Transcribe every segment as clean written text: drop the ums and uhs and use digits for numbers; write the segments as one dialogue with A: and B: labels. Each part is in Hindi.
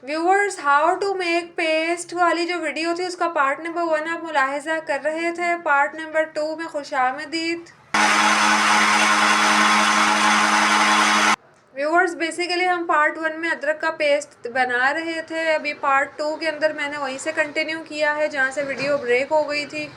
A: Viewers, how to make paste वाली जो वीडियो थी उसका पार्ट नंबर 1 आप मुलाहिजा कर रहे थे। पार्ट नंबर 2 में खुशामदीद। व्यूअर्स, बेसिकली हम पार्ट 1 में अदरक का पेस्ट बना रहे थे। अभी पार्ट 2 के अंदर मैंने वहीं से कंटिन्यू किया है जहाँ से वीडियो ब्रेक हो गई थी।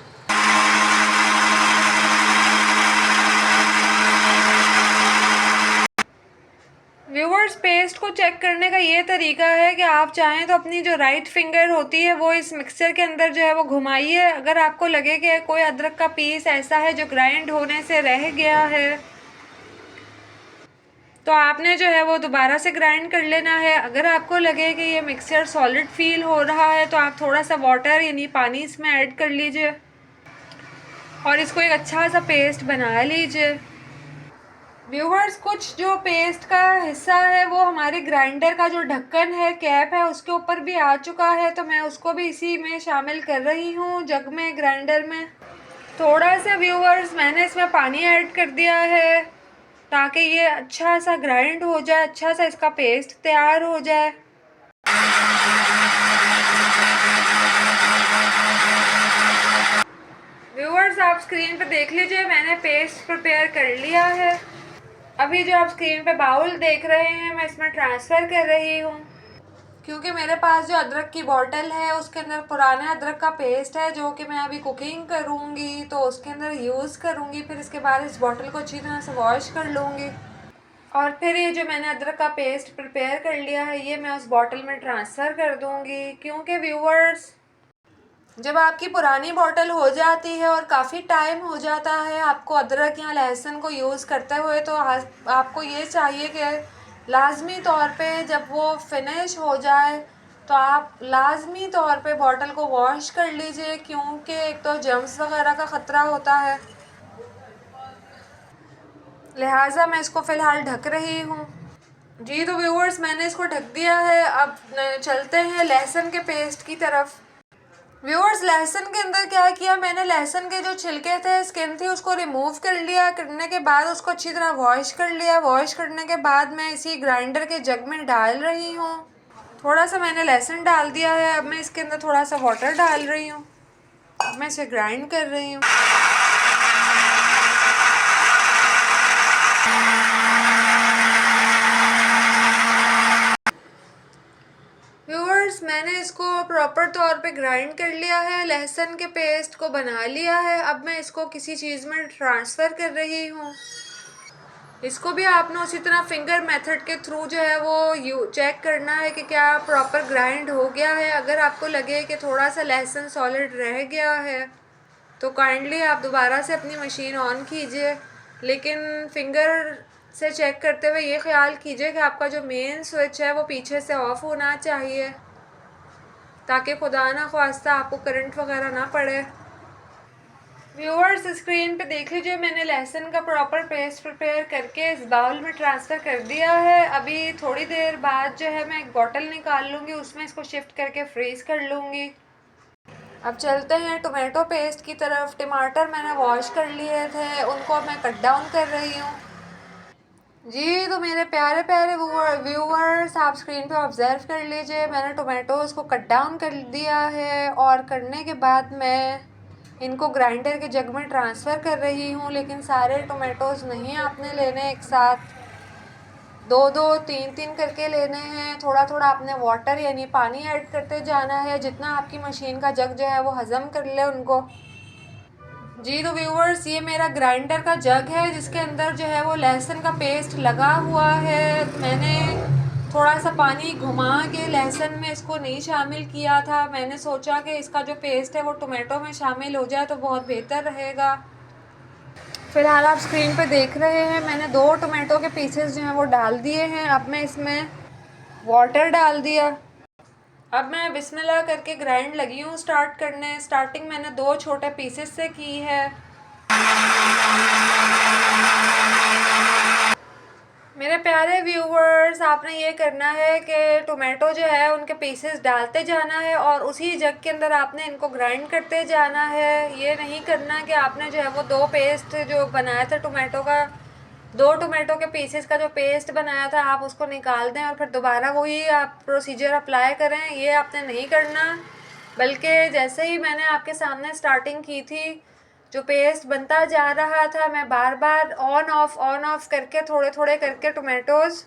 A: व्यूअर्स, पेस्ट को चेक करने का ये तरीका है कि आप चाहें तो अपनी जो राइट फिंगर होती है वो इस मिक्सचर के अंदर जो है वो घुमाइए। अगर आपको लगे कि कोई अदरक का पीस ऐसा है जो ग्राइंड होने से रह गया है तो आपने जो है वो दोबारा से ग्राइंड कर लेना है। अगर आपको लगे कि ये मिक्सचर सॉलिड फील हो रहा है तो आप थोड़ा सा वाटर यानी पानी इसमें ऐड कर लीजिए और इसको एक अच्छा सा पेस्ट बना लीजिए। व्यूवर्स, कुछ जो पेस्ट का हिस्सा है वो हमारे ग्राइंडर का जो ढक्कन है, कैप है, उसके ऊपर भी आ चुका है तो मैं उसको भी इसी में शामिल कर रही हूँ जग में, ग्राइंडर में। थोड़ा सा व्यूवर्स मैंने इसमें पानी ऐड कर दिया है ताकि ये अच्छा सा ग्राइंड हो जाए, अच्छा सा इसका पेस्ट तैयार हो जाए। व्यूवर्स, आप स्क्रीन पे देख लीजिए मैंने पेस्ट प्रिपेयर कर लिया है। अभी जो आप स्क्रीन पे बाउल देख रहे हैं मैं इसमें ट्रांसफ़र कर रही हूँ क्योंकि मेरे पास जो अदरक की बॉटल है उसके अंदर पुराने अदरक का पेस्ट है जो कि मैं अभी कुकिंग करूँगी तो उसके अंदर यूज़ करूँगी। फिर इसके बाद इस बॉटल को अच्छी तरह से वॉश कर लूँगी और फिर ये जो मैंने अदरक का पेस्ट प्रिपेयर कर लिया है ये मैं उस बॉटल में ट्रांसफ़र कर दूँगी। क्योंकि व्यूवर्स, जब आपकी पुरानी बॉटल हो जाती है और काफ़ी टाइम हो जाता है आपको अदरक या लहसुन को यूज़ करते हुए तो आपको ये चाहिए कि लाज़मी तौर पे जब वो फिनिश हो जाए तो आप लाज़मी तौर पे बॉटल को वॉश कर लीजिए क्योंकि एक तो जर्म्स वगैरह का ख़तरा होता है। लिहाजा मैं इसको फ़िलहाल ढक रही हूँ। जी तो व्यूअर्स, मैंने इसको ढक दिया है। अब चलते हैं लहसुन के पेस्ट की तरफ। व्यूअर्स, लहसुन के अंदर क्या किया मैंने, लहसुन के जो छिलके थे, स्किन थी, उसको रिमूव कर लिया। करने के बाद उसको अच्छी तरह वॉश कर लिया। वॉश करने के बाद मैं इसी ग्राइंडर के जग में डाल रही हूँ। थोड़ा सा मैंने लहसुन डाल दिया है। अब मैं इसके अंदर थोड़ा सा वाटर डाल रही हूँ। अब मैं इसे ग्राइंड कर रही हूँ। व्यूअर्स, मैंने इसको प्रॉपर तौर पे ग्राइंड कर लिया है, लहसुन के पेस्ट को बना लिया है। अब मैं इसको किसी चीज़ में ट्रांसफ़र कर रही हूँ। इसको भी आपने उसी तरह फिंगर मेथड के थ्रू जो है वो चेक करना है कि क्या प्रॉपर ग्राइंड हो गया है। अगर आपको लगे कि थोड़ा सा लहसुन सॉलिड रह गया है तो काइंडली आप दोबारा से अपनी मशीन ऑन कीजिए, लेकिन फिंगर से चेक करते हुए ये ख्याल कीजिए कि आपका जो मेन स्विच है वो पीछे से ऑफ़ होना चाहिए ताकि खुदा ना ख्वास्ता आपको करंट वगैरह ना पड़े। व्यूअर्स, स्क्रीन पे देख लीजिए मैंने लहसुन का प्रॉपर पेस्ट प्रिपेयर करके इस बाउल में ट्रांसफ़र कर दिया है। अभी थोड़ी देर बाद जो है मैं एक बॉटल निकाल लूँगी, उसमें इसको शिफ्ट करके फ्रीज़ कर लूँगी। अब चलते हैं टोमेटो पेस्ट की तरफ। टमाटर मैंने वॉश कर लिए थे, उनको मैं कट डाउन कर रही हूँ। जी तो मेरे प्यारे प्यारे व्यूअर्स, आप स्क्रीन पे ऑब्ज़र्व कर लीजिए मैंने टोमेटोज़ को कट डाउन कर दिया है और करने के बाद मैं इनको ग्राइंडर के जग में ट्रांसफ़र कर रही हूँ। लेकिन सारे टोमेटोज़ नहीं आपने लेने एक साथ, दो दो तीन तीन करके लेने हैं। थोड़ा थोड़ा आपने वाटर यानी पानी ऐड करते जाना है जितना आपकी मशीन का जग जो है वो हज़म कर ले उनको। जी तो व्यूअर्स, ये मेरा ग्राइंडर का जग है जिसके अंदर जो है वो लहसुन का पेस्ट लगा हुआ है। मैंने थोड़ा सा पानी घुमा के लहसुन में इसको नहीं शामिल किया था। मैंने सोचा कि इसका जो पेस्ट है वो टोमेटो में शामिल हो जाए तो बहुत बेहतर रहेगा। फ़िलहाल आप स्क्रीन पे देख रहे हैं मैंने 2 टोमेटो के पीसेस जो हैं वो डाल दिए हैं। अब मैं इसमें वाटर डाल दिया। अब मैं बिस्मिल्लाह करके ग्राइंड लगी हूँ स्टार्ट करने। स्टार्टिंग मैंने 2 छोटे पीसेस से की है। मेरे प्यारे व्यूवर्स, आपने ये करना है कि टोमेटो जो है उनके पीसेस डालते जाना है और उसी जग के अंदर आपने इनको ग्राइंड करते जाना है। ये नहीं करना कि आपने जो है वो 2 पेस्ट जो बनाया था टोमेटो का 2 टोमेटो के पीसेस का जो पेस्ट बनाया था आप उसको निकाल दें और फिर दोबारा वही आप प्रोसीजर अप्लाई करें। ये आपने नहीं करना, बल्कि जैसे ही मैंने आपके सामने स्टार्टिंग की थी, जो पेस्ट बनता जा रहा था, मैं बार बार ऑन ऑफ करके थोड़े थोड़े करके टोमेटोज़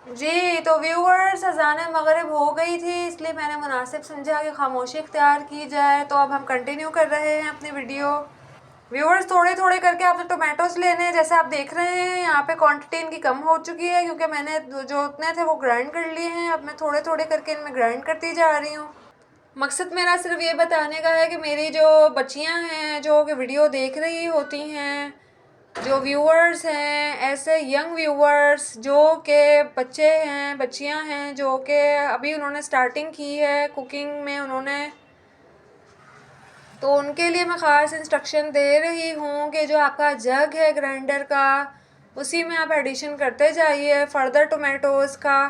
A: जी। तो व्यूअर्स, अज़ान मगरिब हो गई थी, इसलिए मैंने मुनासिब समझा कि खामोशी इख्तियार की जाए। तो अब हम कंटिन्यू कर रहे हैं अपनी वीडियो। व्यूअर्स, थोड़े थोड़े करके आपने टोमेटोज़ लेने हैं। जैसे आप देख रहे हैं यहाँ पे क्वांटिटी इनकी कम हो चुकी है, क्योंकि मैंने जो उतने थे वो ग्राइंड कर लिए हैं। अब मैं थोड़े थोड़े करके इनमें ग्राइंड करती जा रही हूँ। मकसद मेरा सिर्फ ये बताने का है कि मेरी जो बच्चियाँ हैं जो कि वीडियो देख रही होती हैं, जो व्यूअर्स हैं, ऐसे यंग व्यूअर्स जो के बच्चे हैं, बच्चियां हैं, जो कि अभी उन्होंने स्टार्टिंग की है कुकिंग में उन्होंने, तो उनके लिए मैं ख़ास इंस्ट्रक्शन दे रही हूँ कि जो आपका जग है ग्राइंडर का, उसी में आप एडिशन करते जाइए फर्दर टोमेटोज़ का।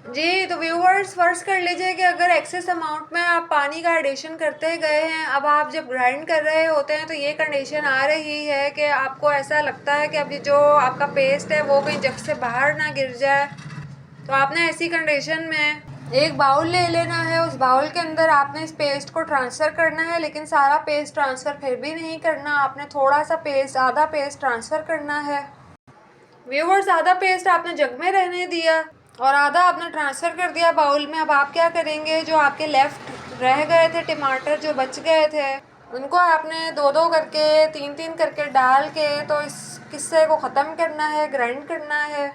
A: जी। तो व्यूअर्स, फ़र्ज़ कर लीजिए कि अगर एक्सेस अमाउंट में आप पानी का एडिशन करते गए हैं, अब आप जब ग्राइंड कर रहे होते हैं तो ये कंडीशन आ रही है कि आपको ऐसा लगता है कि अभी जो आपका पेस्ट है वो कहीं जग से बाहर ना गिर जाए। तो आपने ऐसी कंडीशन में एक बाउल ले लेना है। उस बाउल के अंदर आपने इस पेस्ट को ट्रांसफ़र करना है, लेकिन सारा पेस्ट ट्रांसफ़र फिर भी नहीं करना। आपने थोड़ा सा पेस्ट, आधा पेस्ट ट्रांसफ़र करना है। व्यूअर्स, आधा पेस्ट आपने जग में रहने दिया और आधा आपने ट्रांसफ़र कर दिया बाउल में। अब आप क्या करेंगे, जो आपके लेफ़्ट रह गए थे टमाटर, जो बच गए थे, उनको आपने 2-2 करके, 3-3 करके डाल के तो इस किस्से को ख़त्म करना है, ग्राइंड करना है।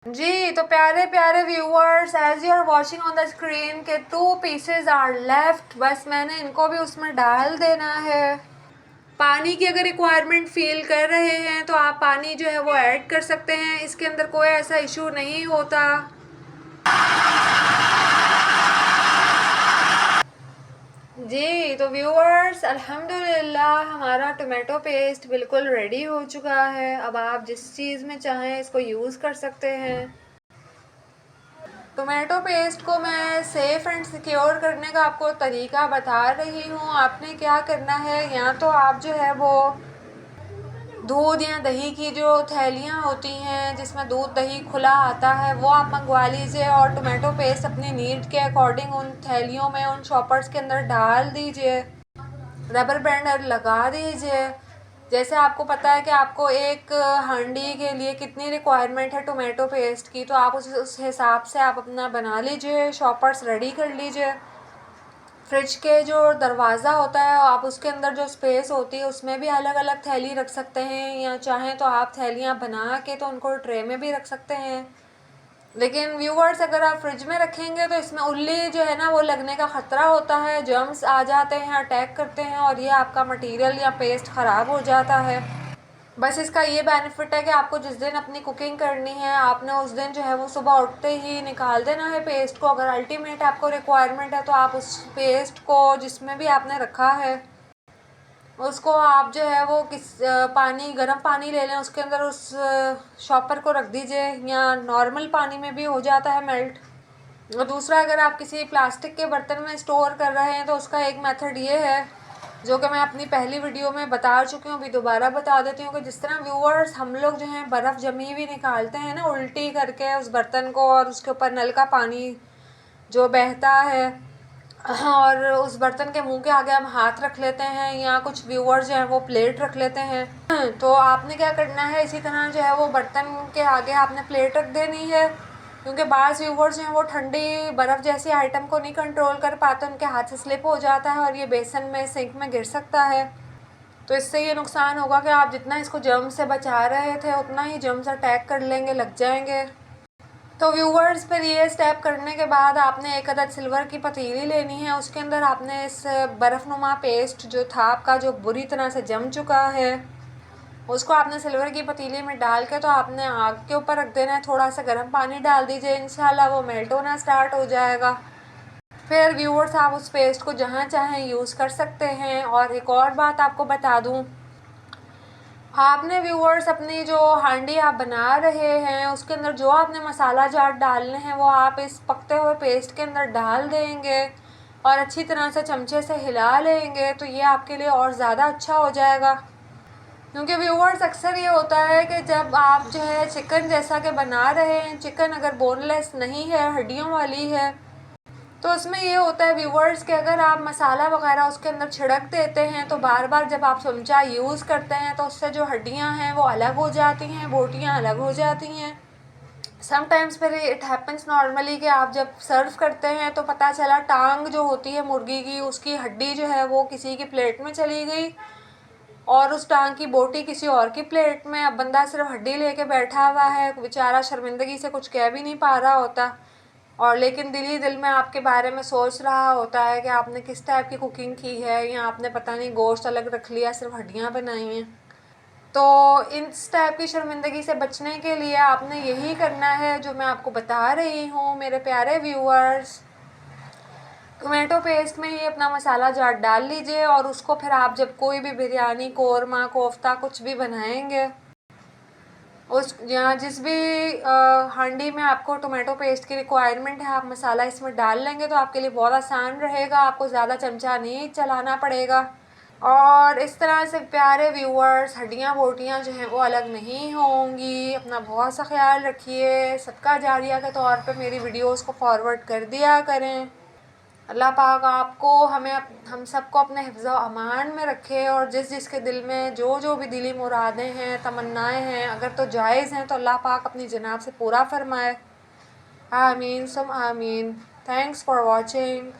A: जी। तो प्यारे प्यारे viewers, as you are watching on the screen के 2 पीसेज आर लेफ्ट, बस मैंने इनको भी उसमें डाल देना है। पानी की अगर रिक्वायरमेंट फील कर रहे हैं तो आप पानी जो है वो ऐड कर सकते हैं, इसके अंदर कोई ऐसा इशू नहीं होता। जी। तो व्यूअर्स, अल्हम्दुलिल्लाह हमारा टोमेटो पेस्ट बिल्कुल रेडी हो चुका है। अब आप जिस चीज़ में चाहें इसको यूज़ कर सकते हैं। टोमेटो पेस्ट को मैं सेफ़ एंड सिक्योर करने का आपको तरीका बता रही हूँ। आपने क्या करना है, या तो आप जो है वो दूध या दही की जो थैलियाँ होती हैं जिसमें दूध दही खुला आता है वो आप मंगवा लीजिए, और टोमेटो पेस्ट अपनी नीड के अकॉर्डिंग उन थैलियों में उन शॉपर्स के अंदर डाल दीजिए। रबर बैंड लगा दीजिए। जैसे आपको पता है कि आपको एक हांडी के लिए कितनी रिक्वायरमेंट है टोमेटो पेस्ट की, तो आप उस हिसाब से आप अपना बना लीजिए, शॉपर्स रेडी कर लीजिए। फ्रिज के जो दरवाज़ा होता है आप उसके अंदर जो स्पेस होती है उसमें भी अलग अलग थैली रख सकते हैं, या चाहें तो आप थैलियाँ बना के तो उनको ट्रे में भी रख सकते हैं। लेकिन व्यूवर्स, अगर आप फ्रिज में रखेंगे तो इसमें उल्ली जो है ना वो लगने का ख़तरा होता है, जर्म्स आ जाते हैं, अटैक करते हैं, और ये आपका मटेरियल या पेस्ट ख़राब हो जाता है। बस इसका ये बेनिफिट है कि आपको जिस दिन अपनी कुकिंग करनी है आपने उस दिन जो है वो सुबह उठते ही निकाल देना है पेस्ट को। अगर अल्टीमेट आपको रिक्वायरमेंट है तो आप उस पेस्ट को जिसमें भी आपने रखा है उसको आप जो है वो पानी, गर्म पानी ले लें, उसके अंदर उस शॉपर को रख दीजिए, या नॉर्मल पानी में भी हो जाता है मेल्ट। और दूसरा, अगर आप किसी प्लास्टिक के बर्तन में स्टोर कर रहे हैं तो उसका एक मेथड ये है जो कि मैं अपनी पहली वीडियो में बता चुकी हूँ, अभी दोबारा बता देती हूँ, कि जिस तरह व्यूअर्स हम लोग जो है बर्फ़ जमी हुई निकालते हैं ना उल्टी करके उस बर्तन को, और उसके ऊपर नल का पानी जो बहता है और उस बर्तन के मुंह के आगे हम हाथ रख लेते हैं, या कुछ व्यूअर्स जो हैं वो प्लेट रख लेते हैं, तो आपने क्या करना है, इसी तरह जो है वो बर्तन के आगे आपने प्लेट रख देनी है। क्योंकि बाज़ व्यूअर्स जो हैं वो ठंडी बर्फ़ जैसी आइटम को नहीं कंट्रोल कर पाते, उनके हाथ से स्लिप हो जाता है और ये बेसन में, सिंक में गिर सकता है। तो इससे ये नुकसान होगा कि आप जितना इसको जर्म्स से बचा रहे थे उतना ही जर्म्स अटैक कर लेंगे, लग जाएंगे। तो व्यूवर्स, फिर ये स्टेप करने के बाद आपने एक अदद सिल्वर की पतीली लेनी है, उसके अंदर आपने इस बर्फ़नुमा पेस्ट जो था आपका, जो बुरी तरह से जम चुका है, उसको आपने सिल्वर की पतीली में डाल के तो आपने आग के ऊपर रख देना है। थोड़ा सा गर्म पानी डाल दीजिए, इंशाल्लाह वो मेल्ट होना स्टार्ट हो जाएगा। फिर व्यूवर्स, आप उस पेस्ट को जहाँ चाहें यूज़ कर सकते हैं। और एक और बात आपको बता दूँ, आपने व्यूअर्स अपनी जो हांडी आप बना रहे हैं उसके अंदर जो आपने मसाला जाट डालने हैं वो आप इस पकते हुए पेस्ट के अंदर डाल देंगे और अच्छी तरह से चमचे से हिला लेंगे, तो ये आपके लिए और ज़्यादा अच्छा हो जाएगा। क्योंकि व्यूअर्स, अक्सर ये होता है कि जब आप जो है चिकन जैसा कि बना रहे हैं, चिकन अगर बोनलेस नहीं है, हड्डियों वाली है, तो उसमें ये होता है व्यूवर्स कि अगर आप मसाला वगैरह उसके अंदर छिड़क देते हैं तो बार बार जब आप चमचा यूज़ करते हैं तो उससे जो हड्डियां हैं वो अलग हो जाती हैं, बोटियां अलग हो जाती हैं। समटाइम्स फिर इट हैपन्स नॉर्मली कि आप जब सर्व करते हैं तो पता चला टांग जो होती है मुर्गी की, उसकी हड्डी जो है वो किसी की प्लेट में चली गई और उस टांग की बोटी किसी और की प्लेट में। अब बंदा सिर्फ हड्डी लेके बैठा हुआ है, बेचारा शर्मिंदगी से कुछ कह भी नहीं पा रहा होता, और लेकिन दिल ही दिल में आपके बारे में सोच रहा होता है कि आपने किस टाइप की कुकिंग की है, या आपने पता नहीं गोश्त अलग रख लिया, सिर्फ हड्डियाँ बनाई हैं। तो इस टाइप की शर्मिंदगी से बचने के लिए आपने यही करना है जो मैं आपको बता रही हूँ मेरे प्यारे व्यूअर्स। टोमेटो पेस्ट में ही अपना मसाला जाट डाल लीजिए, और उसको फिर आप जब कोई भी बिरयानी, कोरमा, कोफ्ता कुछ भी बनाएंगे, उस या जिस भी हांडी में आपको टोमेटो पेस्ट की रिक्वायरमेंट है आप मसाला इसमें डाल लेंगे तो आपके लिए बहुत आसान रहेगा, आपको ज़्यादा चमचा नहीं चलाना पड़ेगा। और इस तरह से प्यारे व्यूअर्स, हड्डियाँ बोटियाँ जो हैं वो अलग नहीं होंगी। अपना बहुत सा ख्याल रखिए, सदका जारिया के तौर पे मेरी वीडियोस को फॉरवर्ड कर दिया करें। अल्लाह पाक आपको, हमें, हम सबको अपने हिफ्ज़ व अमान में रखे, और जिस जिसके दिल में जो जो भी दिली मुरादें हैं, तमन्नाएं हैं, अगर तो जायज़ हैं तो अल्लाह पाक अपनी जनाब से पूरा फरमाए। आमीन सुम आमीन। Thanks for watching.